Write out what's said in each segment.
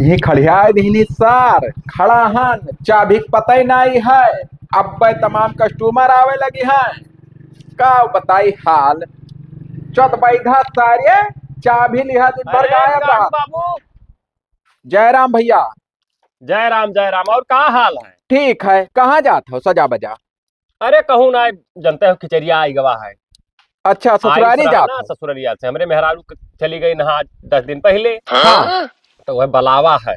ये खड़िया दीनी सर खड़ा हन चाबी पता ही नहीं है। अब तमाम कस्टमर आवे लगी हैं। का बताई हाल चौथ बैधा सारे चाबी लिहा दिन भर गायब रहा। बाबू जयराम भैया। जय राम और कहाँ हाल है? ठीक है कहाँ जात हो सजा बजा? अरे कहूँ ना जनते हो खिचड़िया आई गवा है। अच्छा ससुरारी जात ना हो? ससुररिया से हमरे मेहरारू चली गई नहा 10 दिन पहले। हाँ तो वह बलावा है,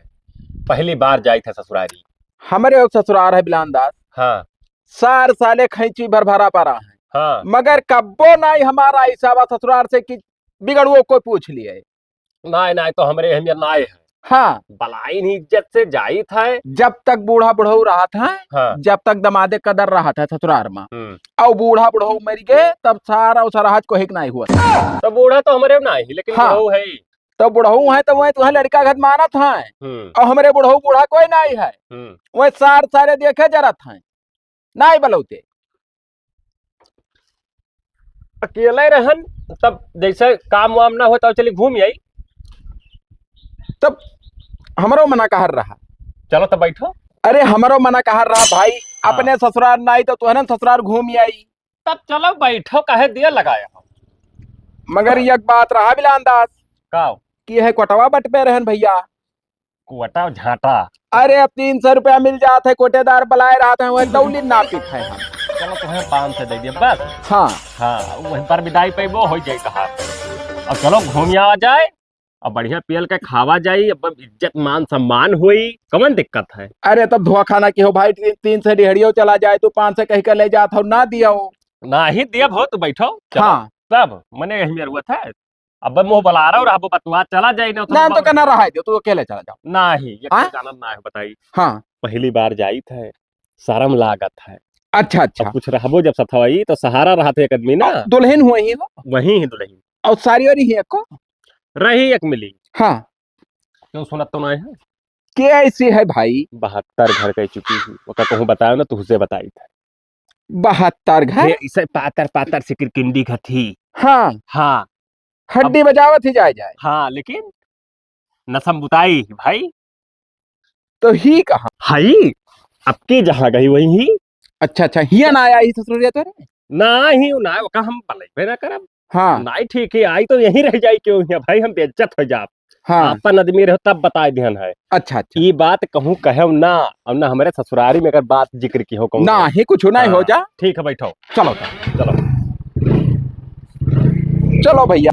पहली बार जाई थे ससुरारी। हमारे एक ससुरार है बिलानदास। हाँ सार साले खैची भर भरा पड़ा है हाँ मगर कब्बो नहीं हमारा ऐसा बा ससुरार से कि बिगड़ुओ कोई पूछ लिए। ना तो हमरे हमियर नाय है। हाँ बलाई नहीं इज्जत से जाई था। जब तक बूढ़ा बुढ़ऊ रहा था हाँ जब तक दमादे कदर रहा था ससुरार में हम्म। और बूढ़ा बुढ़ऊ मर गए तब सारा उसराहज को हिक नहीं हुआ था। तो बूढ़ा तो हमरे ना ही लेकिन हाँ। बहू है ही। तो बुढ़ऊ है तो वह तुम्हें लड़का घर माना था और हमारे बुढ़ऊ बूढ़ा कोई नहीं है। वह सार सारे देखे जरा था नहीं बलौते अकेले रहन। तब जैसे काम वाम ना हो तो चली घूम आई। तब हमारो मना कहर रहा। चलो तो बैठो। अरे हमारो मना कहर रहा भाई। अपने ससुराल नहीं तो तुहने ससुराल घूम आई। तब चलो बैठो कहे दिया लगाया हो। मगर एक बात रहा बिलानदास का कि है कोटवा बट पे रहन भैया। कुटा झाटा। अरे अब 300 रुपया मिल जाते कोटेदार बुलाए रहा था वह दौली नापित है हम। चलो तुम्हें 500 दे दिया बस। हाँ हाँ वहीं पर विदाई पे वो हो जाए कहा। अब चलो घूमिया आ जाए अब बढ़िया पियल के खावा जाई। अब इज्जत मान सम्मान हुई कमन दिक्कत है। अरे तब धोआ खाना की हो भाई 300 डेढ़ियो चला जाए तो 500 कह कर ले जाता हो ना दिया हो। ना ही दिया हो तो बैठो। हाँ तब मने यही मेरा हुआ था। अब मुंह बुला रहा और बतवा चला जाए ना तो कहना रहा दो तू अकेले चला जाओ। ना ही ये जाना ना है बताई। हाँ पहली बार जाई थे शर्म लागत है। अच्छा अच्छा कुछ रहबो जब सथवाई तो सहारा रहा थे एक आदमी ना। दुल्हन हुई ही हो वही है दुल्हन और सारी और ही को रही एक मिली। हाँ क्यों सुनत तो नहीं है? क्या ऐसी है भाई? 72 घर कह चुकी थी वो कहूँ बताया ना तुझसे बताई था। 72 घर? इसे पातर पातर से किरकिंडी का थी। हाँ हाँ हड्डी बजावत ही जाए जाए। हाँ लेकिन नसम बुताई भाई। तो ही कहा हाई अब की जहाँ गई वही ही। अच्छा हिया ना आया ही ससुरिया तो ना ही ना हम भले ना करब। हाँ नहीं ठीक है आई तो यहीं रह जाए क्यों है भाई हम बेइज्जत हो जाब। हाँ अपन आदमी रहो तब बताए ध्यान है। अच्छा ये बात कहूँ कहे ना और ना हमारे ससुरारी में अगर बात जिक्र की हो कहूँ ना ही कुछ नहीं हो जा। ठीक है बैठो। चलो चलो चलो भैया।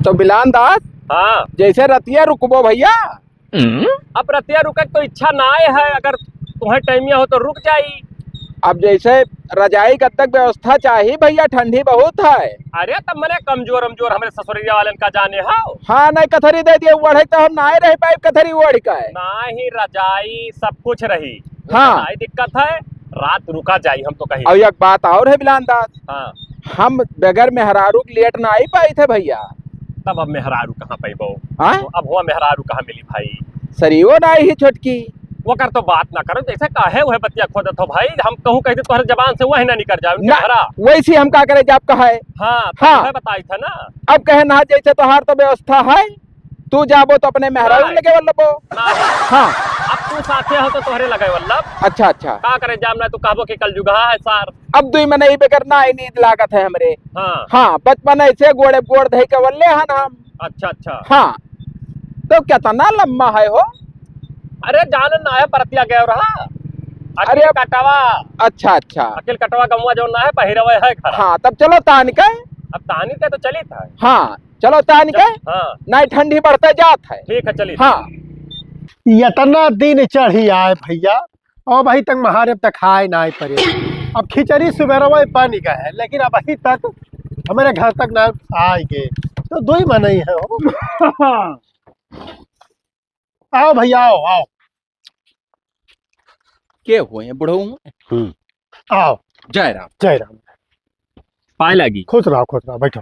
तो बिलान दास हाँ जैसे रतिया रुकबो भैया। अब रतिया रुके तो इच्छा ना है अगर तुम्हें टाइमिया हो तो रुक जाई। अब जैसे रजाई कब तक व्यवस्था चाहिए भैया ठंडी बहुत है। अरे तब मैंने कमजोर हमारे ससुरिया वाले का जाने हो। हाँ नहीं कथरी दे दिए बढ़े तो हम ना रह पाए कथरी ओढ़ का है। ना ही रजाई सब कुछ रही। हाँ नहीं दिक्कत है रात रुका जाई हम तो कहीं। और एक बात और है बिलान दास। हाँ हम बगैर मेहरारू लेट ना ही पाए थे भैया। तब अब मेहरारू कहाँ पैबो? हाँ तो अब हुआ मेहरारू कहाँ मिली भाई? सरियो ना ही छोटकी वो कर तो बात ना करो जैसे काहे वह बतिया खोदत हो भाई। हम कहूँ कहते तुम्हारे जबान से वह ना निकल जाए ना वैसी हम का करे जब कहे। हाँ हाँ बताई था ना। अब कहे ना जैसे तोहार तो व्यवस्था है तू जाबो तो अपने मेहरारू लगे वल्लभो। हाँ अब तू साथे हो तो तोहरे लगे वल्लभ। अच्छा का करे जाम ना तू कहबो कि कल जुगा है सार। अब दुई मने बेकर ना ही नींद लागत है हमरे। हाँ बचपन ऐसे गोड़े गोड़ धई के वल्ले हन हम। अच्छा हाँ तो क्या तना लम्बा है हो? अरे जान ना है परतिया गया रहा। अरे कटवा। अच्छा अकेल कटवा गमुआ जो ना है पहिरवा है खरा। हाँ तब चलो तान के। अब तानी के तो चली था। हाँ चलो तान के। हाँ नहीं ठंडी बढ़ते जात है। ठीक है चली। हाँ इतना दिन चढ़ी आए भैया और अभी तक महारे तक खाए ना पड़े। अब खिचड़ी सुबह पानी का है लेकिन अब अभी तक हमारे घर तक ना आए गए तो दो ही मन ही है हो। आओ भैया आओ के हुए बुढ़ऊ? आओ जय राम पाए लगी। खुश रहो बैठो।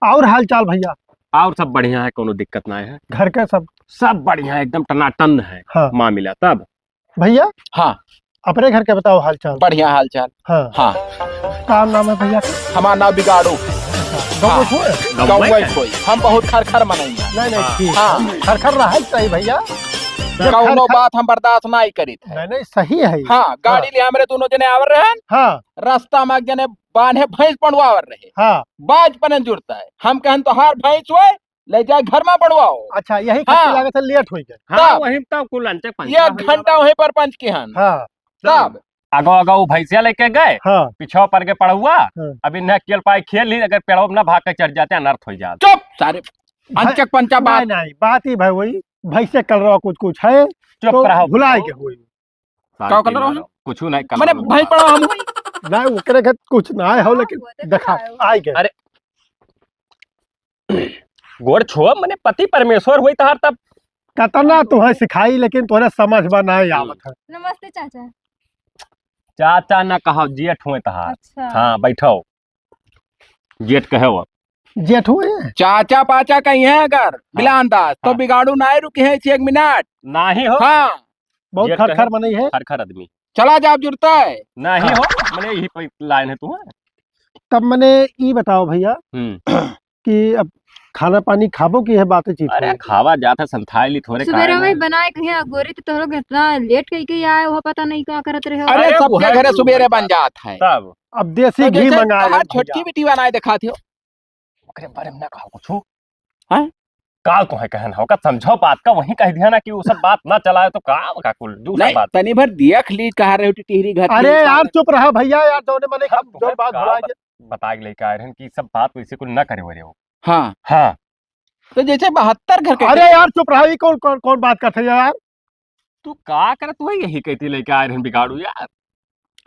और हाल चाल भैया? और सब बढ़िया है कोनो दिक्कत ना है। घर का सब बढ़िया है एकदम टनाटन है। हाँ माँ मिला तब भैया। हाँ अपने घर के बताओ हाल चाल? बढ़िया हाल चाल। हाँ हाँ काम नाम है भैया? हमारा नाम बिगाड़ो। गौ छुए गौवै कोई हम बहुत खरखर मनैया नहीं नहीं ठीक हाँ। खरखर रहा सही भैया कौनो बात हम बर्दाश्त नहीं करी थे नहीं नहीं सही है हाँ गाड़ी ले हमरे दोनों जने आवर रहे हाँ रास्ता में एक जने बांधे भैंस पड़वावर रहे हाँ बाज पने जुड़ता है हम कहन तो हार भैंस हुए ले जाए घर में पड़वाओ अच्छा यही हाँ। खर्ची लागत है लेट हो गए हाँ तब- वही तब कुल अंते एक घंटा वहीं पर पंच के हन हाँ तब आगो आगो वो भैंसिया लेके गए हाँ पिछवा पर के पड़ुआ हाँ। अब इन्हें केल पाए खेल ली अगर पेड़ो ना भाग के चढ़ जाते अनर्थ हो जाते चुप सारे अंचक पंचा नहीं बात नहीं बात ही भाई वही भैसे कल रहा कुछ कुछ है चुप तो रहो भुलाए के हुई का कलर हो? कुछ नहीं कलर मैंने हो। भैंस पड़ा हम हुई नहीं ओकरे के कुछ ना है हो लेकिन देखा आए गए अरे गोड़ छो मने पति परमेश्वर हुई तहार तब कतना तुम्हें सिखाई लेकिन तुम्हें समझ में नहीं आवत है नमस्ते चाचा। चाचा ना कहो जेठ हुए तहार अच्छा हाँ बैठो जेठ कहे वो जेठ हुए चाचा पाचा कहीं है अगर बिलान दास तो हाँ। बिगाड़ू ना रुके हैं एक मिनट नहीं हो हाँ बहुत जेठ खरखर कहे। मनी है खरखर आदमी चला जाप जुड़ता है नहीं हो मने यही पे लाइन है तू तब मैंने ये बताओ भैया कि अब खाना पानी खाबो की है बातचीत अरे होगी। खावा जाता संथाई थोड़े सुबेरा में काहे बनाए कहीं गोरी तो लोग इतना लेट कहीं के आए वो पता नहीं क्या करत रहे हो। अरे अरे सबके बुहार घरे शुरू सुबेरे हो बन जात है तब अब देसी तो घी जैसे मंगाए बाहर भैया। छोटकी बेटी बनाए दिखाती हो ओकरे बारे में ना कहो कुछ हैं? का तो है कहन हो का समझो बात का वही कह दिया ना कि वो सब बात ना चलाए तो का कुल दूसरा नहीं बात तनी भर देख ली कहा रहे हो टिहरी घर अरे यार चुप रहा भैया यार दोने मने हम जो बात भुला के बता के लेके आए रहन कि सब बात वैसे कुल ना करे हो हाँ हाँ तो जैसे 72 घर के अरे यार चुप रहा ये कौन कौन कौन बात करते हैं यार तू का कर तू यही कहती लेके आए रहन बिगाड़ू यार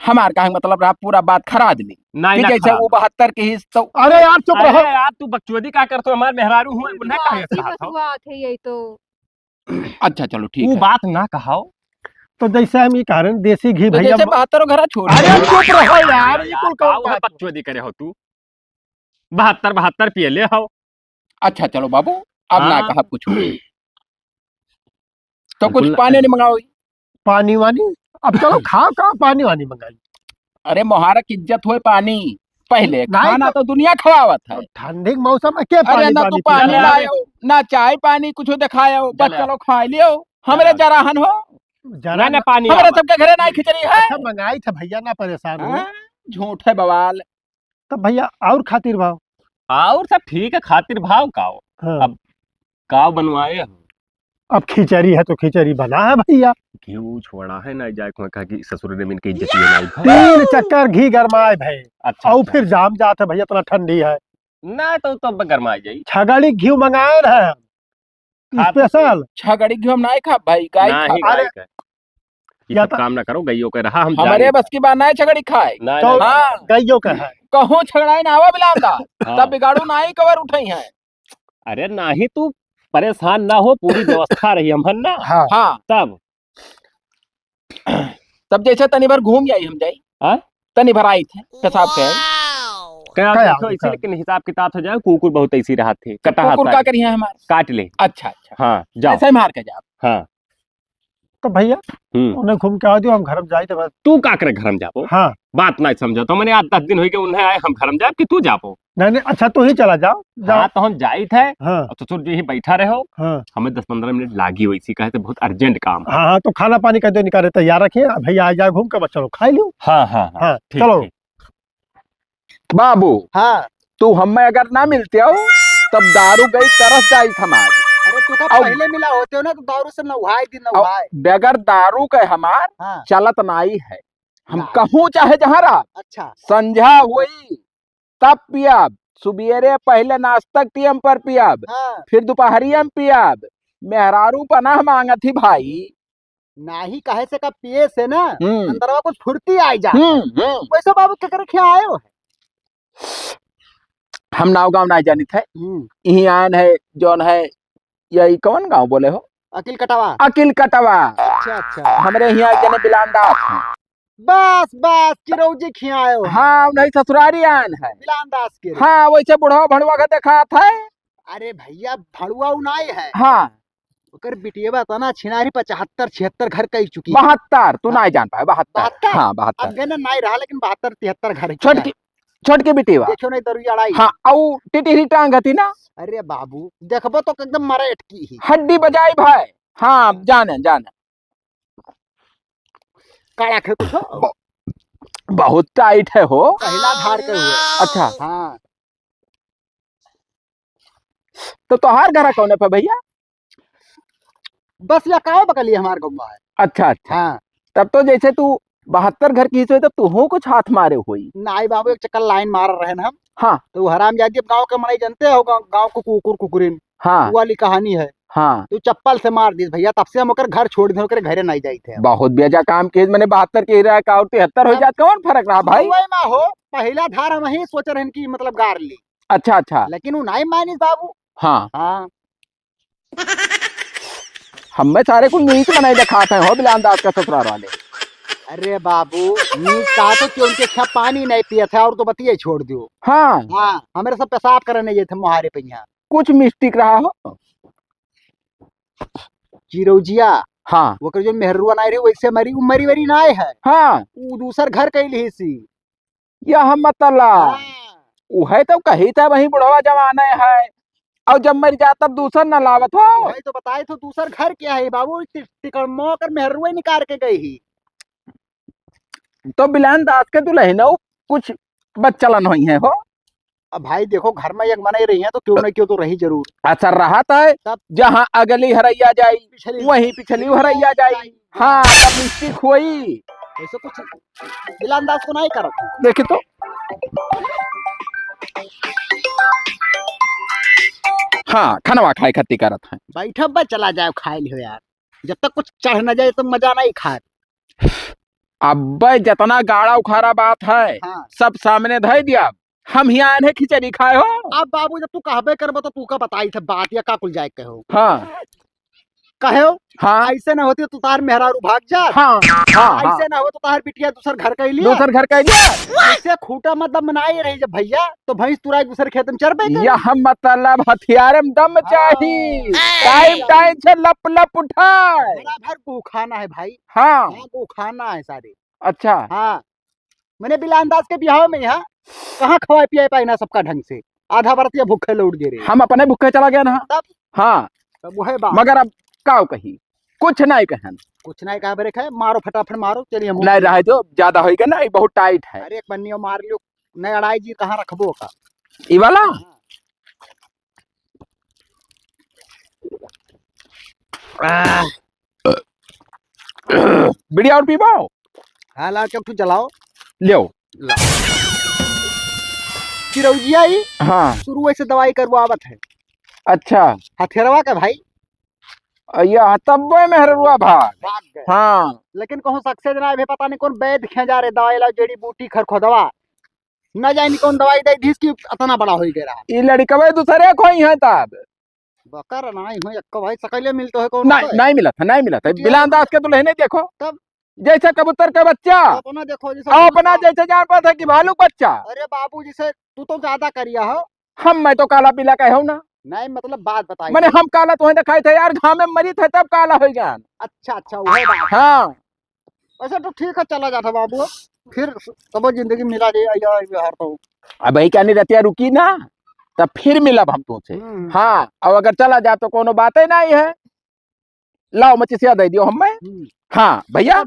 हमार का मतलब रहा पूरा बात खरा दिली नहीं कि ना जैसे वो 72 के हिस्स तो अरे यार चुप रहो अरे यार तू बकचोदी का करतो हमार मेहरारू हुए उन्हें कहे अच्छी साथ हो बात है यही तो। अच्छा चलो ठीक तू है बात ना कहो तो जैसे हम ये कारण देसी घी तो भैया जैसे 72 घर छोड़ अरे चुप रहो यार ये कुल कौन बात बकचोदी करे हो तू 72 पिए ले हो अच्छा चलो बाबू अब ना हाँ। कहा कुछ तो कुछ बिल्कुल। पानी नहीं मंगाओ पानी वानी अब चलो खाओ का पानी वानी मंगाई अरे मोहारा की इज्जत हुए पानी पहले नहीं खाना तो दुनिया खवावत है ठंडी के मौसम में के अरे पानी ना तू पानी पानी पिया? लायो ना चाय पानी कुछ दिखायो बस चले। चलो खा लियो हमरे जराहन हो जरा ना ना पानी हमरे आवत। सबके घरे नहीं खिचड़ी है अच्छा मंगाई था भैया ना परेशान हो हाँ, झूठ है बवाल तब भैया और खातिर भाव और सब ठीक है खातिर भाव काओ हाँ। अब काव बनवाए हम अब खिचड़ी है तो खिचड़ी बना है भैया घी छोड़ा है ना जाए कहा कि ससुर ने इनकी इज्जत ये नहीं तीन चक्कर घी गरमाए भाई अच्छा और अच्छा। फिर जाम जात है भैया इतना ठंडी है ना तो गरमा जाई छगड़ी घी मंगाए रहे हाँ, तो स्पेशल छगड़ी घी हम नहीं खा भाई गाय नहीं खा अरे, गाय का। ये या सब तो- काम ना करो गईयों के रहा हम हमारे बस की बात नहीं छगड़ी खाए ना तो- ना हाँ गैयो का है कहूँ छगड़ाई ना आवा बिलांदा हाँ। तब बिगाड़ू ना ही कवर उठाई है अरे नहीं तू परेशान ना हो पूरी व्यवस्था रही हम ना हाँ हाँ तब तब जैसे तनी भर घूम आई हम जाई हाँ? तनी भर आई थे पेशाब के क्या क्या देखो यार, इसी लेकिन हिसाब किताब से जाए कुकुर बहुत ऐसी रहा थे कटा कुकुर हाथ का करिए हमारे काट ले अच्छा अच्छा हाँ जाओ ऐसे ही मार के जाओ हाँ तो भैया हम्म उन्हें घूम के आ दियो हम घर में जाए तो बस तू का करे घर में जापो हाँ बात ना समझो तो मैंने आज 10 दिन हो गए उन्हें आए हम घर में जाए कि तू जापो नहीं नहीं अच्छा तू ही चला जाओ जाओ हाँ तो हम जाई थे हाँ और ससुर जी ही बैठा रहे हो हाँ हमें 10-15 मिनट लागी वैसी कहे तो बहुत अर्जेंट काम हाँ हाँ तो खाना पानी का जो निकाले तैयार रखिए भैया आ जाए घूम के बस चलो खा लियो हाँ हाँ हाँ ठीक, चलो ठीक। बाबू हाँ तू हमें अगर ना मिलते हो तब दारू गई तरस जाई समाज अरे तू का अब- पहले मिला होते हो ना तो दारू से नहाए दिन अब- नहाए बगैर दारू के हमार हाँ चलत नाई है हम ना। कहूँ चाहे जहाँ रहा अच्छा संझा हुई तब पियाब सुबेरे पहले नाश्तक टीएम पर पियाब हाँ फिर दोपहरिया में पियाब मेहरारू पनाह मांगत थी भाई नाही कहे से का पिए से ना हम्म अंदरवा कुछ फुर्ती आई जा हम्म वैसे बाबू के करे खे आए हो हम नाव गाँव ना जानी थे यही आयन है जौन है यही कौन गाँव बोले हो अकिल कटावा अकिल कटवा अच्छा अच्छा हमरे यहाँ जने बिलानदास हैं बस बस चिरौजी खियाए हो हाँ नहीं ससुरारी आयन है बिलानदास के रे। हाँ वैसे बुढ़वा भड़वा का देखा था अरे भैया भड़ुआ उनाई है हाँ ओकर बिटिया था ना छिनारी 75-76 घर कई चुकी 72 तू ना जान पाए 72 72? हाँ अब 72 गने नहीं रहा लेकिन 72-73 घर की छोटकी छोटकी बिटिया देखो नहीं दरुई अड़ाई। हाँ औ टिटहरी टांग हती ना अरे बाबू देखबो तो एकदम मरेट की ही हड्डी बजाई भाई हाँ जाने जाने काला खे कुछ हो, बहुत टाइट है हो पहला धार के हुए। अच्छा हाँ तो तोहार घर कौन है पे भैया बस या काहे बकली हमार गौवा है। अच्छा अच्छा हाँ तब तो जैसे तू 72 घर की तो तू कुछ हाथ मारे हुई नाई बाबू एक चक्कर लाइन मार रहे हैं हम, हाँ तो वो हराम जाती अब गाँव के मनाई जानते हो, गाँव को कुकुर कुकुरिन हाँ वो वाली कहानी है। हाँ तू चप्पल से मार दी भैया, तब से हम ओकर घर छोड़ दे, घरे नहीं जाई थे। बहुत बेजा काम किए मैंने 72 के रहा का 73 हो जात कौन फर्क रहा भाई वही में हो पहला धार हम ही सोच रहे कि मतलब गार ली, अच्छा अच्छा लेकिन वो नहीं मानी बाबू। हाँ हाँ हमें सारे कुछ नीच बनाई दिखाते हैं हो बिलानदास का ससुराल वाले अरे बाबू नीच कहा तो कि उनके खा पानी नहीं पिया था और तो बतिये छोड़ दियो। हाँ हाँ हमारे सब पेशाब करने ये थे मुहारे पे यहाँ कुछ मिस्टेक रहा हो चिरौजिया हाँ वो जो मेहरुआ नहीं रही वैसे मरी मरी वरी ना है, हाँ वो दूसर घर कैली सी। यह मतलब हाँ, वह तो कही था वही बुढ़वा जमाना है और जब मर जा तब दूसरा न लावत हो वही तो बताए तो दूसर घर क्या है बाबू, टिकड़मो कर मेहरुआ निकाल के गई ही। तो बिलानदास के दुल्हन कुछ बच्चलन हुई है हो अब भाई देखो घर में एक मनाई रही है तो क्यों न क्यों तो रही जरूर। असर रहा है तब जहाँ अगली हरैया जाई पिछली वहीं पिछली हरैया जाई हाँ तब मिस्टेक हुई ऐसे कुछ बिलानदाज को नहीं करो। देखे तो हाँ खनवा खाए खत्ती करत है बैठब बा चला जाए खाए लियो यार, जब तक कुछ चढ़ न जाए तो मजा नहीं खा। अब जितना गाड़ा उखाड़ा बात है हाँ सब सामने धर दिया हम ही आए हैं खिचड़ी खाए हो अब बाबू जब तू कहबे करबो तो तू का बताई थे बात या का कुल जाए कहो हाँ कहो। हाँ ऐसे ना होती तो तार मेहरारू भाग जा। हाँ हाँ हाँ ऐसे ना हो तो तार बिटिया दूसर घर कैली दूसर घर कह दिया ऐसे खूटा मतलब मनाई रही जब भैया तो भैंस तुराई दूसरे खेत में चरबे करी। यह मतलब हथियार में दम चाहिए टाइम टाइम से लप लप उठाए बड़ा भर गो खाना है भाई। हाँ हाँ गो खाना है सारे। अच्छा हाँ मैंने बिलानदाज के ब्याह में यहाँ कहाँ खवाए पियाए पाए ना सबका ढंग से, आधा बरतिया भूखे लौट गे रे। हम अपने भूखे चला गया ना तब हाँ तब वो है बात। मगर अब काव कही कुछ नहीं कहन कुछ नहीं कहा बरे खाए मारो फटाफट मारो चलिए हम नहीं रहे तो ज्यादा होगा ना ये बहुत टाइट है अरे एक बन्नियो मार लियो नहीं अड़ाई जी कहाँ रखबो का। ये वाला बिड़िया और पीबो हाँ ला के जलाओ लियो चिरौजिया ही हाँ शुरू से दवाई करवा आवत है। अच्छा हथेरवा का भाई यह तब मेहरुआ भाग भाग गए। हाँ लेकिन कहूँ सक्सेस ना है पता नहीं कौन वैद खे जा रहे दवाई ला जड़ी बूटी खर खोदवा न जाए कौन दवाई दे ढीस की अतना बड़ा हो गया। ये लड़कवे दूसरे कोई है तब बकर नहीं हो एक भाई सकले मिलते है कौन नहीं नहीं मिला था नहीं मिला था बिलानदास के दुल्हने देखो तब जैसे कबूतर का बच्चा अपना देखो और अपना जैसे जान पाता कि भालू बच्चा अरे बाबू जिसे तू तो ज्यादा करिया हो। हम मैं तो काला पीला कहो ना नहीं मतलब बात बताई मैंने हम काला तुम्हें दिखाई थे यार घाम में मरी थे तब काला हो गया अच्छा अच्छा वही बात। हाँ अच्छा तो ठीक है चला जाता बाबू फिर तब जिंदगी मिला दे हर तो अब वही क्या नहीं रहती रुकी ना तब फिर मिलब हम तुमसे हाँ और अगर चला जा तो कोनो बात ही नहीं है लाओ मचिसिया दे दियो हमें हाँ भैया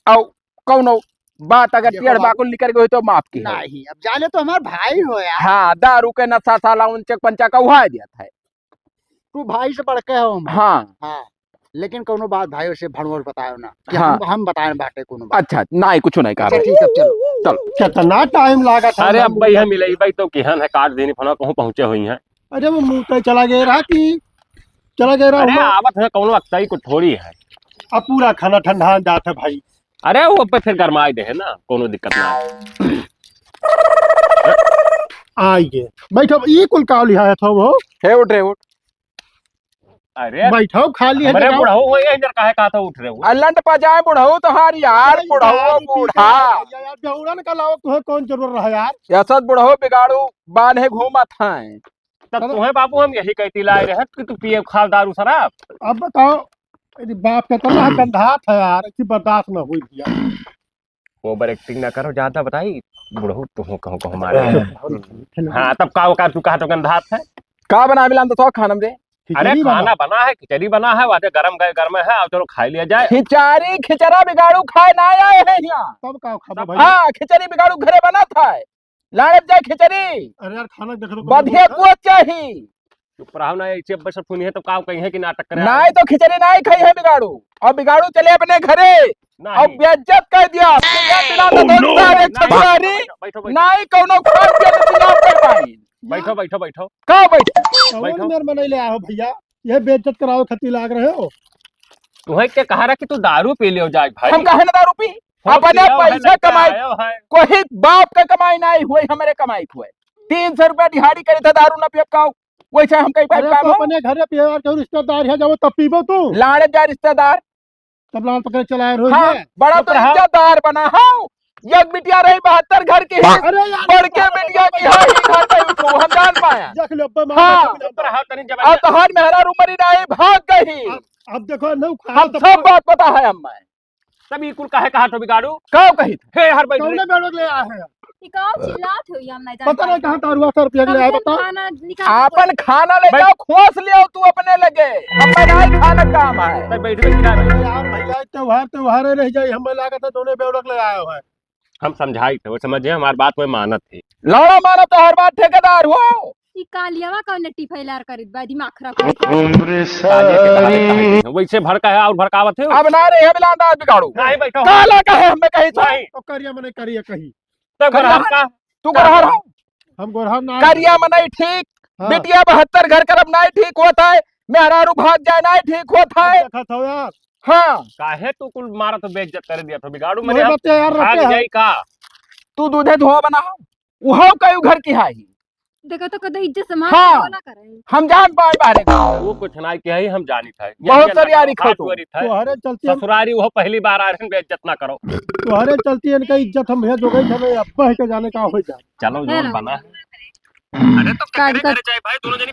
और कौनो बात अगर देखो टेढ़ बाबू। बाकुल निकल गई तो माफ की नहीं अब जाने तो हमारे भाई हो यार। हाँ दारू के नशा साला उनचक पंचा का उहा दिया था तू भाई से बढ़ के हो हाँ हाँ लेकिन कोनो बात भाई से भड़वड़ बतायो ना कि हाँ। हम बताए बाटे कोनो बात। अच्छा नहीं कुछ नहीं कर अच्छा रहे ठीक है चलो चलो कितना टाइम लगा था अरे अब भाई हम मिले भाई तो केहन है काट देने फना कहूँ पहुंचे हुई हैं। अरे वो मुंह पे चला गया रहा कि चला गया रहा अरे हुआ। आवत है कौन वक्त ही कुछ थोड़ी है। अब पूरा खाना ठंडा जाता है भाई। अरे वो पे फिर गरमाई दे है ना कोनो दिक्कत ना आइए बैठो ये कुल का लिया था वो है उठ रहे उठ अरे बैठो खाली है अरे जगह। बुढ़ाओ हो ये इधर काहे कहा था उठ रहे हो। अल्लंट पजाए बुढ़ऊ तो हार यार बुढ़ऊ बूढ़ा यार बेउड़न का लाओ तुम्हें कौन जरूर रहा यार। यसद बुढ़ऊ बिगाड़ू बांधे घूमत हैं तब तुम्हें बाबू हम यही कहती लाए रहे कि तू पिए खा दारू शराब। अब बताओ अरे बाप का तो ना गंधात है यार, ऐसी बर्दाश्त न हुई भैया। ओवर एक्टिंग ना करो ज्यादा बताई बुढ़ऊ तुम कहो कहो मारे। हाँ तब का तू कहा तो गंधात है। का बना बिलान तो खानम रे अरे खाना बना है, खिचड़ी बना है, वादे गरम है, अब चलो खा लिया जाए। खिचड़ी खिचड़ा बिगाड़ू खाए ना आए हैं यहाँ। तब का खाबा भैया। हाँ खिचड़ी बिगाड़ू घरे बना था लाड़े जाए खिचड़ी। अरे यार खाना देख लो बढ़िया को चाहिए। चुप रहो ना, ऐसे बस सुनी है तो का कहीं है कि नाटक करे। नहीं तो खिचड़ी नहीं खाई है बिगाड़ू, और बिगाड़ू चले अपने घरे और बेइज्जत कर दिया। नहीं कोनो खान के इंतजाम कर पाई। बैठो बैठो बैठो का बैठो कौन मेरे मन ले आओ भैया, ये बेइज्जत कराओ खती लाग रहे हो। तुम्हें क्या कहा रहा कि तू दारू पी लियो जाए भाई। हम कहे ना दारू पी, अपने पैसा कमाई, कोई बाप का कमाई नहीं हुई, हमारे कमाई हुए। 300 रुपया दिहाड़ी करे था दारू न पियब का, वैसे हम कहीं तो अपने घरे पियार के रिश्तेदार है, जाओ तब पीबो तू। लाड़े जा रिश्तेदार तब लाल पकड़ चलाए रोज। हाँ, बड़ा तो रिश्तेदार बना। हाँ एक बिटिया रही 72 घर की, बड़के बिटिया की है घर पे हम जान पाया। हाँ और तो हर मेहरा रूमरी नहीं भाग गई। अब देखो हम सब बात पता है हमें। तभी कुल काहे कहा तो बिगाड़ू कब कही थे हे हर बैठ कौन बेड़ो ले आए हैं, चिल्लात हुई हम नहीं जान पता नहीं कहां तारुआ 100 रुपया ले आए बता। अपन खाना ले जाओ, खोस ले तू अपने लगे, हम नहीं खाना काम है। बैठ बैठ यार भैया त्योहार रह जाए, हमें लागत है दोनों बेड़ो ले आए हैं। हम समझाई थे, वो समझे हमारी बात में मानत थी। लौड़ा मानो तो हर बात ठेकेदार हो। ई कालियावा का नट्टी फैलार करित बा दिमाग खराब वैसे भड़का है और भड़कावत है। अब ना रे बिलांदा बिगाड़ू नहीं बैठो काला कहे हमें कही था नहीं तो करिया मने करिया कही तब का तू गरहर हो। हम गोरहर ना करिया में नहीं ठीक, हाँ। बिटिया 72 घर करब नहीं ठीक होता है, मेहरारू भाग जाए नहीं ठीक होता है। देखा था यार। हाँ काहे तू कुल मारा तो बेइज्जत कर दिया तो बिगाड़ू मुझे मेरे बच्चे यार भाग रखे हैं। जाई का। तू दूधे धुआ बना वो कई घर की है। देखा तो कदे इज्जत समाज हाँ। ना करे। हम जान पाए बारे का वो कुछ नहीं के ही हम जानी था। बहुत सारी यारी खो तू। तोहरे चलती ससुरारी वो पहली बार आ रहे हैं, बेइज्जत ना करो। तोहरे चलती इनका इज्जत हम भेज गई थे, अब्बा के जाने का हो जाए। चलो है जोन ना। बना है। अरे तो काट करे चाहे भाई दोनों जनी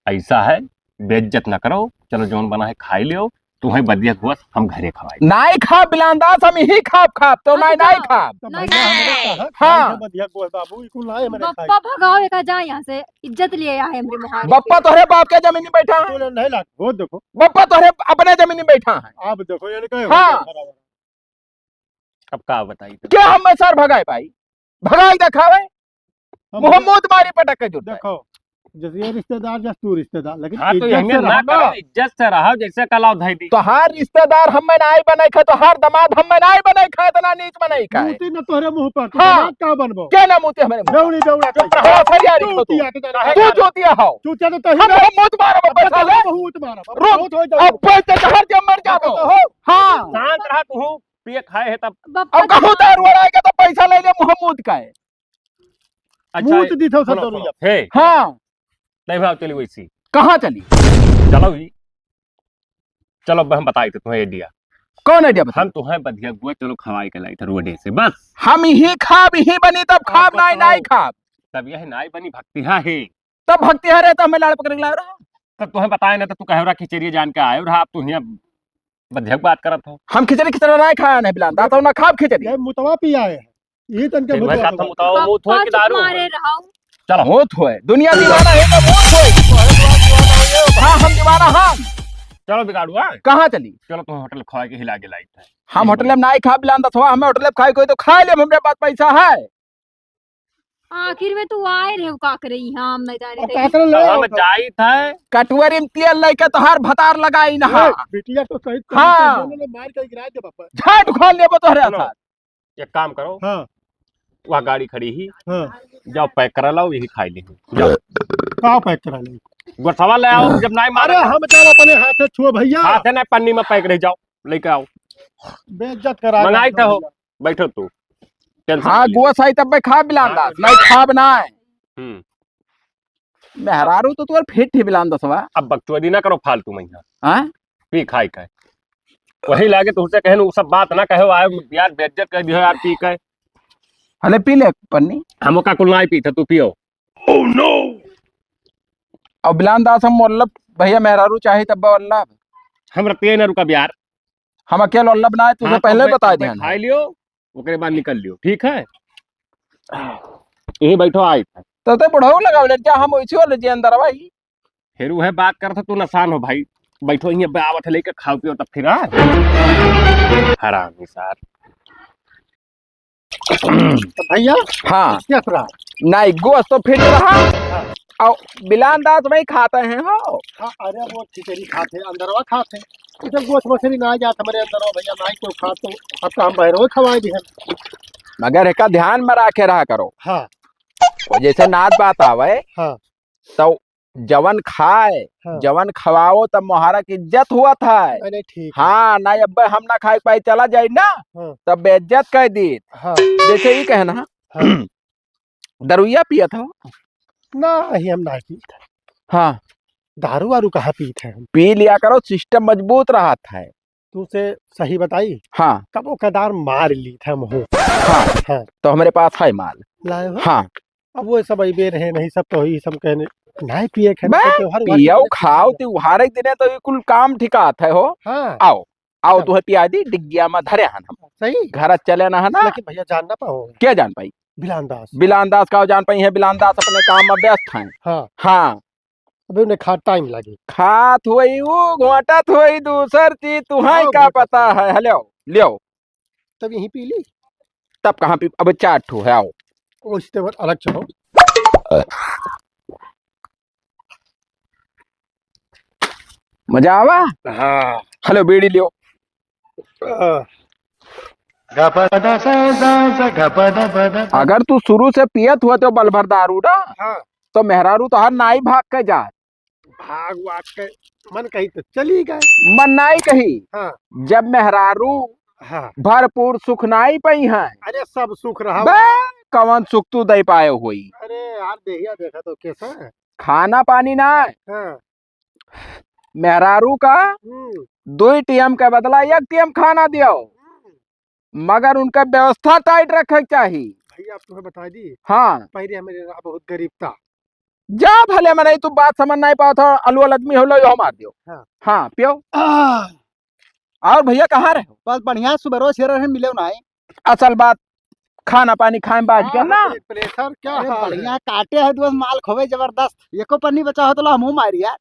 ऐसा है, बेइज्जत ना करो। चलो जोन बना है खाई लियो, तुम्हें बदिया हुआ हम घरे खवाई। नहीं खा बिलांदास हम ही खाप तो नहीं नहीं खाप। तो भैया हमने कहा हाँ। बढ़िया कोई बाबू इकुल लाए मैंने खाई। बप्पा भगाओ एका जा यहाँ से, इज्जत लिए आए हमरे मोहारे। बप्पा तोहरे बाप के जमीन में बैठा है, तूने नहीं लाग वो देखो बप्पा तोहरे अपने जमीन में बैठा है। आप देखो ये कहे हाँ। अब का बताई तो। क्या हम सर भगाए भाई, भगाई दिखावे मोहम्मद मारी पटक के जुट। देखो जैसे ये रिश्तेदार जैसे तू रिश्तेदार, लेकिन हाँ तो इज्जत यही से ना रहो ना। करो, इज्जत से रहो जैसे कलाव धई दी। तो हर रिश्तेदार हम में नहीं बने खा, तो हर दमाद हम में नहीं बने खा, इतना नीच में नहीं खा। मूती न तोहरे मुंह पर तू हाँ। दमाद का बनबो क्या नाम होते हमारे मुंह? दौड़ी दौड़ा हाँ, सही आ रही हो तू। चूतिया के जाने तू जोतिया हो, चूतिया तो हम तही मोहम्मद मारो बप्पा साले। बहुत मारा रुक, बहुत हो अब पैसे हर जब मर जाओ। हाँ शांत रहा तू, पिए खाए है तब। बप्पा अब कहूँ दारू आएगा तो पैसा ले ले मोहम्मद का है। अच्छा मूत दी थो सुनो, सदरुया सुनो। हे हाँ नहीं भाव चली वैसी कहाँ चली? चलो ही चलो अब हम बताई थे तुम्हें आइडिया। कौन आइडिया बता? हम तुम्हें बधिया गुआ चलो खवाई के लाई थे रोडे से बस। हम ही खाब ही बनी तब खाब नहीं नहीं खाब। तब यह नाई बनी भक्ति है तब भक्ति हरे तो हमें लाड़ पकड़ के ला रहा। तब तुम्हें बताए ना तो तू कहे रहा खिचड़ी जान के आए रहा, अब तू यहाँ बधिया बात करत हो। हम खिचड़ी खिचड़ी नहीं खाया नहीं बिलांदा तो ना खाब खिचड़ी। ये मुतवा पिया है ये तन के फिर मैं कहता हूँ बताओ मुंह थोड़ के बप्पा दारू मारे रहो। चलो होत होए दुनिया दीवाना है तो होत होए। हाँ हम दीवाना हम। चलो बिगाड़ू हाँ कहाँ चली? चलो तुम्हें होटल खवा के हिला के लाई थे। हम होटल में नहीं खा बिलांदा थोड़ा, हमें होटल में खाए कोई तो खा ले, हमारे पास पैसा है। आखिर में तू आए रहे का करे यहाँ, हम नहीं जाने अब थे। काकर ले तो आओ हम जाई थे कटवरी में तेल लेके तो हर भतार लगाई ना। ए, बिटिया तो सही हाँ। ने मार के गिरा दे बापा। झट खोल ले वो तोहरे सुनो। साथ। एक काम करो, हां वह गाड़ी खड़ी ही हां जाओ पैक करा लाओ, यही खाई ली जाओ। का पैक करा ले। गोठवा ले आओ, जब नहीं अरे मारे हम चलो अपने हाथ से छुओ भैया, हाथ है ना पन्नी में पैक रह जाओ, लेके आओ। बेइज्जत करा मंगाई थे हो, बैठो तू टेंशन हाँ मत लीजिए। गुआ सही तब मैं खा बिलांदा हाँ। नहीं खाब ना है। हम्म मेहरारू तो तोर फिट ही बिलांदा सवा। अब बकचोदी ना करो फालतू महीना, हाँ पी खाई का वही लागे तुझसे कहे वो सब बात ना कहो आए यार बेइज्जत कर दियो यार पी के। हले पी ले पन्नी हम का कुल ना पी था तू पियो। और बिलांदा हम वल्लभ भैया मेहरारू चाहे तब वल्लभ हम रखते ना रुका बिहार हम अकेले वल्लभ ना है, तुझे हाँ, पहले तो बता मैं दिया। खाई लियो ओकरे बाद निकल लियो, ठीक है? यही बैठो आई था। तो बुढ़ऊ लगावले जा हम वैसे वाले जे अंदर भाई। फिर वह बात करता तू नसान हो भाई। बैठो यहीं आवत लेके खाओ पियो तब फिर हरामी सार। तो भैया हाँ क्या रहा? नहीं गोश्त तो फिर रहा और बिलान दास में ही खाते हैं हो। हाँ, अरे वो खिचड़ी खाते अंदरवा खाते। जब गोश मछली ना जात हमारे अंदरवा भैया ना तो खा तो अब तो हम बहरों खवाए भी हैं। मगर एक ध्यान में रखे रहा करो। हाँ वो जैसे नाच बात आवे हाँ तो जवन खाए हाँ। जवन खवाओ तब मोहरा की इज्जत हुआ था। अरे ठीक है। हाँ ना अब हम ना खाए पाई चला जाए ना हाँ तब बेइज्जत कह दी। हाँ जैसे ही कहना हाँ। दरुइया पिया था। ना ही हम ना पीते। हाँ दारू वारू कहाँ पीते हैं हम? पी लिया करो सिस्टम मजबूत रहा था। तू से सही बताई हाँ तब वो कदार मार ली था हम हो। हाँ हाँ तो हमारे पास है माल। लाए हो? हाँ अब वो सब अबे रहे नहीं सब तो ही सब कहने नहीं पिए खाने बे, के त्योहार पियो खाओ त्योहार के दिने तो ये कुल काम ठिकात है हो। हाँ आओ आओ तुम्हें पिया दी डिग्गिया में धरे हन हम सही। घर चले ना है ना। लेकिन भैया जान ना पाओ क्या जान पाई? बिलानदास। बिलानदास का जान पाई है। बिलानदास अपने काम में व्यस्त हैं। हाँ हाँ अभी उन्हें खा टाइम लगी। खात हुई वो घोटत हुई दूसर चीज तुम्हें हाँ, का घोटत पता है। हेलो लियो तब यहीं पी ली। तब कहाँ पी अब 4 ठो है। आओ उससे बाद अलग चलो। मजा आवा। हाँ हेलो बीड़ी लियो। अगर तू शुरू से पियत हुआ तो बल भर दारू ना हाँ तो मेहरारू तो हर नाई भाग के जा। भाग वाग के मन कही तो चली गए। मन नाई कही हाँ जब मेहरारू हाँ। भरपूर सुख नाई पई है। अरे सब सुख रहा। बे कवन सुख तू दे पाए हुई। अरे यार देखिया देखा तो कैसा है। खाना पानी ना हाँ मेहरारू का 2 टीएम के बदला 1 टीएम खाना दियो मगर उनका व्यवस्था टाइट रखे चाहिए। भैया आप तुम्हें बता दी हाँ पहले हमें बहुत गरीब था। जा भले में नहीं तू बात समझ नहीं पाओ था अलवल आदमी हो लो यो मार दियो। हाँ। हाँ पियो। और भैया कहाँ रहे? बस बढ़िया सुबह रोज शेर मिले ना असल बात खाना पानी खाए बाज के ना। प्रेशर क्या अरे हाल है? बढ़िया काटे है दोस्त माल खोवे जबरदस्त एको पन्नी बचा हो तो ला मुंह मारी यार।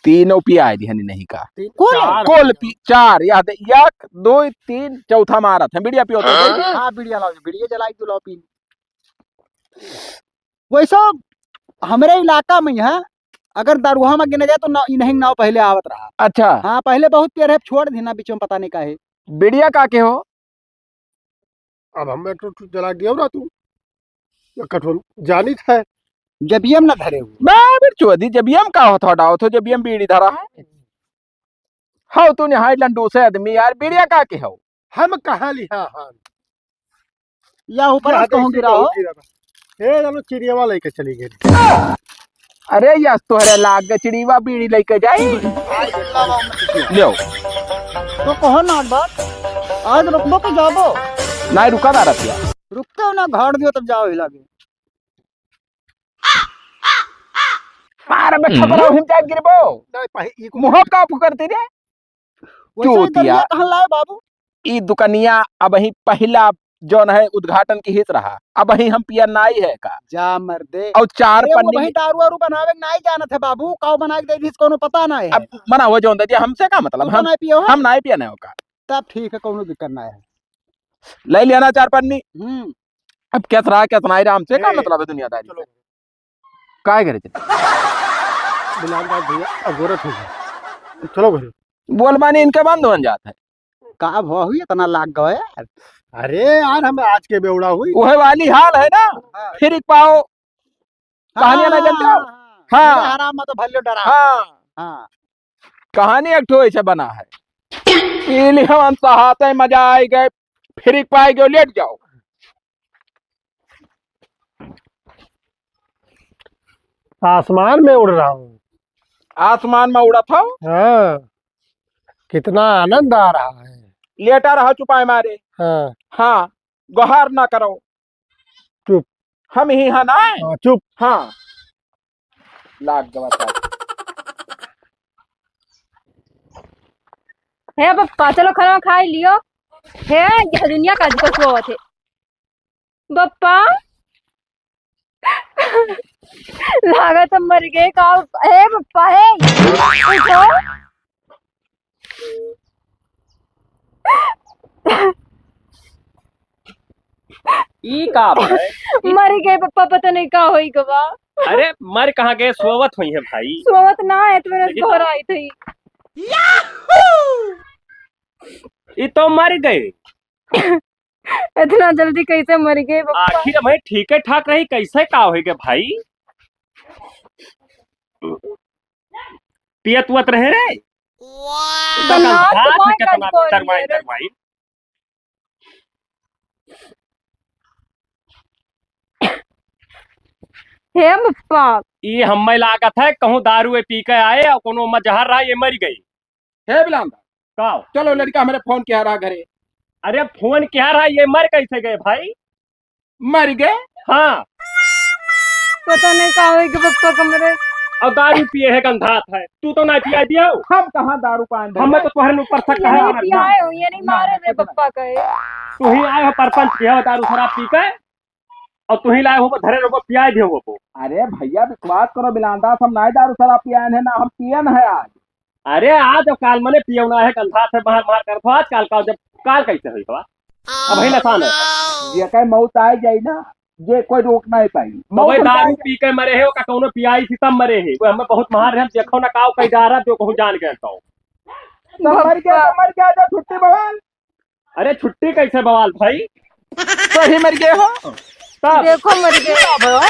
3 पिया है ध्यान नहीं का कौन है? चार कुल 4 याद 1 2 3 चौथा मारा था बिड़िया पियो तो हाँ बिड़िया लाओ बिड़िया जलाई तो लाओ पी। वैसा हमारे इलाका में है अगर दरुहा में गिने जाए तो नहीं नाव पहले आवत रहा। अच्छा हाँ पहले बहुत पेड़ है छोड़ दी ना बीचों में पता नहीं का है। बिड़िया का के हो? अब हमें तो जला दिया ना तू कठोर जानी था। जब ये हम ना धरे हुए बाबर चौधरी जब हम का हो थोड़ा हो तो जब हम बीड़ी धरा है। हाउ तूने हाई लंडू से आदमी यार बिड़िया का के हो? हम कहाँ लिया हाँ या ऊपर कहूँ गिरा हो। ए चलो चिड़िया वाला लेके चली गई। अरे यस तोहरे लाग के चिड़ीवा बीड़ी लेके जाई लियो। तो कहो ना बात आज रुकबो के जाबो नहीं रुका ना रतिया रुकते हो ना घर दियो तब जाओ हिला के। मार बैठा करो हिम जाए गिरबो नहीं पही मुंह का फुकरती रे। वैसे ही चूतिया। दरिया कहाँ लाए बाबू? ई दुकानिया अब ही पहला जौन है उद्घाटन की हित रहा अब ही हम पियर नाई है का जा मर दे और 4 अरे वो पन्नी भाई दारू वारू बनावे नहीं जाना थे बाबू काव बना के दे दी कोनो पता नहीं है। अब मना हो जौन दे हमसे का मतलब तू तो हम नहीं पियो है? हम नहीं पिया नहीं का तब ठीक है कोनो दिक्कत ना है। ले लिया ना 4 पन्नी। अब क्या रहा क्या सुनाई रहा हमसे का ए, मतलब है दुनियादारी चलो काय करे बिलानदास भैया अगोरत हो गई। चलो घर। बोल मानी इनके बंद हो जाता है। का भाव हुई इतना लाग गए यार। अरे यार हम आज के बेवड़ा हुई। वह वाली हाल है ना हाँ। फिर एक पाओ कहानियां ना जानते हो? हाँ। मेरे हराम में तो भल्लो डरा। हाँ हाँ कहानी एक ठो ऐसे बना है इली हम सहाते मजा आई गए फिर एक पाए गए लेट जाओ। आसमान में उड़ रहा हूँ। आसमान में उड़ा था हाँ कितना आनंद आ रहा है। लेटा रहा चुपाए मारे। हाँ हाँ गुहार ना करो चुप। हम ही है ना। हाँ, चुप। हाँ लाग गवा है पप्पा चलो खाना खा ही लियो। हे यह दुनिया का दिक्कत हुआ थे बप्पा लागत हम मर गए का हे बप्पा हे उठो ई का है? मर गए पप्पा पता नहीं का होई गवा अरे मर कहाँ गए, सोवत हुई है भाई। सोवत ना है तो मेरे घर आई थी ये तो मर गए। इतना जल्दी कैसे मर गए पप्पा आखिर मैं ठीक ठाक रही, कैसे का होगे भाई? पियत उत रहे रे तरवाई तरवाई। हे पप्पा ये हमें लागत है कहूँ दारू पी के आए और कोनो मजहर रहा ये मर गई। हे बिलांदा, का चलो लड़का हमारे फोन किया रहा घरे। अरे फोन क्या रहा, ये मर कैसे गए भाई? मर गए? हाँ, पता नहीं का होई के पप्पा कमरे और दारू पिए है गंधात है। तू तो ना पिया दिया, हम कहाँ दारू पान हमें तो तुम्हारे ऊपर शक ये है। नहीं पियाए हो ये नहीं मारे रे पप्पा कहे तू ही आए हो परपंच पिया हो दारू शराब पी के, और तू ही लाए हो धरे रोको पियाए दियो वो। अरे भैया विश्वास करो बिलांदा, हम ना दारू शराब पियान है ना हम पियन है आज। अरे आज और काल मने पियौना है गंधात है बाहर मार कर आज काल का जब काल कैसे हुई बा अब है नसान है। ये कहीं मौत आ जाए ना, ये कोई रोक नहीं पाई। भाई दारू पी के मरे है का कोनो पियाई थी तब मरे है। वो हमें बहुत मार है, हम देखो ना काव कई जा रहा जो कहूं जान गया तो मर गया जो छुट्टी बवाल। अरे छुट्टी कैसे बवाल भाई? सही मर गए हो तब देखो मर गए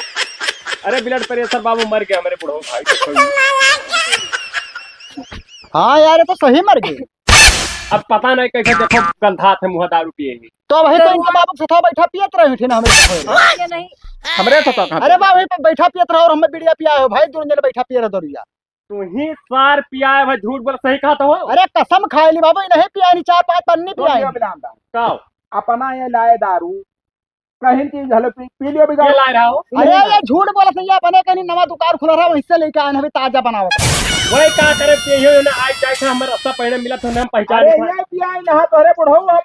अरे ब्लड प्रेशर बाबू मर गया मेरे बुढ़ो भाई। देखो हाँ यार ये तो सही मर गए। अब पता नहीं कैसे देखो गंधात है मुँह दारू पिए ही। तो वही तो इनके बाबू सथा बैठा पियत रहे थे ना हमें। ये नहीं हमरे तो कहाँ अरे बा वहीं पे बैठा पियत रहो और हमें बीड़िया पिया हो भाई, दोनों जने बैठा पिया रहे दरिया। तू ही सार पियाए भाई, झूठ बोल सही कहा तो हो। अरे कसम खाए ली बाबू, नहीं पिया नहीं 4-5 पन्नी पियाई। बिलांदा काव अपना ये लाए दारू कहीं की झल पी लियो ये बिगाड़। ला रहा हो? अरे ये झूठ बोलत नहीं है, अपने कहीं नवा दुकान खुला रहा वहीं से लेके आए हैं, अभी ताजा बनावत। वही का करे पिए ना आज जाए था हमारा रास्ता पहले मिला था हम पहचान अरे था। ये पिया ना तोरे बुढ़ऊ हम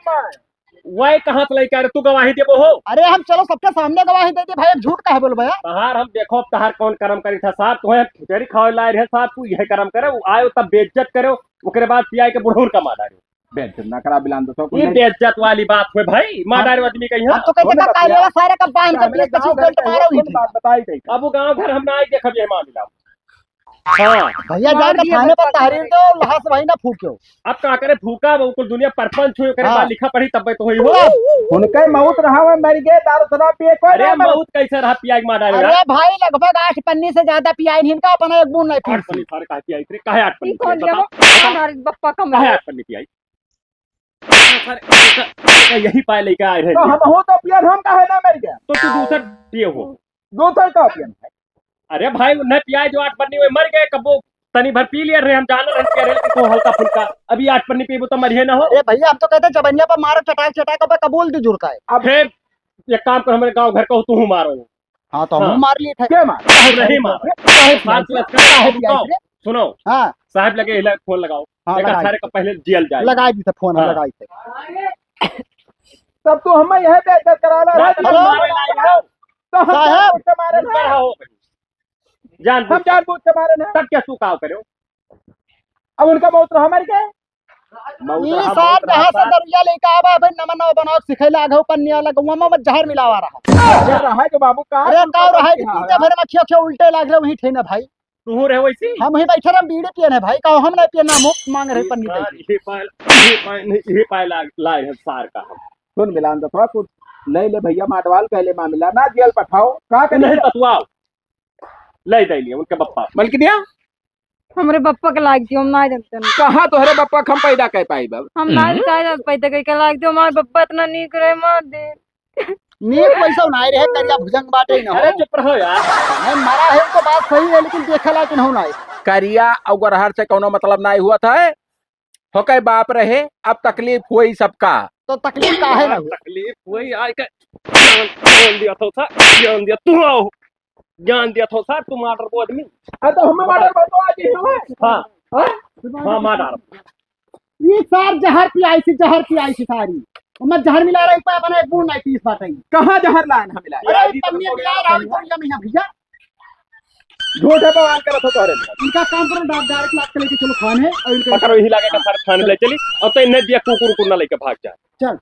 वही कहाँ से लेके आ रहे, तू गवाही दे वो हो। अरे हम चलो सबके सामने गवाही दे दी भाई, अब झूठ काहे बोल भैया। तहार हम देखो तहार कौन कर्म करी था साहब, तुम्हें खिचड़ी खावे लाए रहे साहब, तू यह कर्म करे आयो तब बेइज्जत करो, ओकरे बाद पिया के बुढ़ऊर का मार डालो। बेइज्जत ना करा बिलांदा तो ये बेइज्जत वाली बात हुई भाई, मार डालो आदमी कहीं। अब तो कहते का काले वाला सारे का बांध के बीच कछु बेल्ट मारो ही थी। बात बताई गई। अब वो गांव घर हम ना आई देखब ये मामला। हाँ भैया जाके थाने पर तहरीर दो, लहास भाई ना फूक्यो। अब का करे भूखा वो कुल दुनिया परपंच हुई ओकरे बाद लिखा पढ़ी तब तो हुई हो। उनके मौत रहा है मर गए दारू शराब पिए कोई अरे ना बहुत कैसे रहा पिया के मार डालो अरे भाई लगभग 8 पन्नी से ज्यादा पिया इनका, अपना एक बूंद नहीं आठ पी। पन्नी सारे कहा पियाई थे, काहे 8 ये पन्नी कौन पियाई? दिया बताओ, हमारे पप्पा काहे कमरे 8 पन्नी पियाई? यही पाए लेके आए रहे तो हम हो तो पियन हम काहे ना मर गया। तो तू दूसर पिए हो। दूसरा का पियन है। अरे भाई न पियाए जो 8 पन्नी में मर गए, कबो तनी भर पी लिया रहे हम जान रहे पिया रहे तो हल्का फुल्का, अभी 8 पन्नी पीबो तो मरिए ना हो। अरे भैया हम तो कहते चबनिया पर मारो चटाक चटाक पे कबूल दी जुड़का है। अब फिर एक काम कर, हमारे गांव घर को तू मारो। हाँ तो हाँ। हम मार लिए थे। क्या मार नहीं मारो। सुनो हाँ साहब लगे फोन लगाओ, हाँ, एक लगाई। सारे का पहले जेल जाए। लगाई दी थे फोन, हाँ। लगाई थे। तब तो हमें यह बेइज्जत कराना ना है। तो मारे लाए हो, तो हम साहब। जानबूझ के मारे रुक ना। रहो जान हम जानबूझ के मारे ना। तब क्या तू काव करो। अब उनका मौत रहा मर गए। ये साहब जहाँ से दरुया लेके आवा है भाई, नवा नवा बनाओ सिखेला आगे पन्नी वाला गौवा में जहर मिलावा रहा। ये रहा है कि बाबू का अरे का रहा है कि पीते भर में अखिया उल्टे लाग रहे वही थे ना भाई। तू रहे वैसी हम वही बैठे रहे बीड़ी पिए ना भाई, कहो हम नहीं पिए ना, मुफ्त मांग रहे पन्नी दे। ये पाए लाए है सार का हम। सुन मिलान तो थोड़ा कुछ ले ले भैया माडवाल पहले मामला ना जेल पठाओ का नहीं करे ततुआओ ले दे लिए उनके बप्पा। मलकिनिया हमारे पप्पा के लाग दियो हम ना जानते नहीं कहाँ तोहरे बप्पा हम पैदा कर पाई बाब। हम ना चाहे पैदा कई के लाग दियो हमारे पप्पा इतना नहीं करे मार दे नीक पैसा नहीं रहे करिया भुजंग बाटे ना अरे हो। चुप रहो यार। नहीं मरा है तो बात सही है, लेकिन देखला कि नहीं नहीं। करिया और गरहर से कोनो मतलब नहीं हुआ था। हो के बाप रहे अब तकलीफ हुई सबका। तो तकलीफ का है ना हुई। तकलीफ वही आए के जान दिया था जान दिया तू आओ जान दिया था सर तुम आर्डर को आदमी। अरे तो हमें माडर बतो आज ही हुआ। हाँ हाँ मार डाल। ये सार जहर पियाई थी सारी। मैं जहर मिला रहा है अपना एक बूंद नहीं पीस पाता। कहाँ जहर लान हम मिलाए अरे पन्नी मिला रहा हूं कोरिया में भैया। झूठे बवाल करत हो तोरे में। इनका काम करो डायरेक्ट लाद के लेके चलो खाने और इनका पकड़ो ही लागे का सारे थाने ले चली और तो इन्हें दिया कुकुर कुकुर ना लेके भाग जाए। चल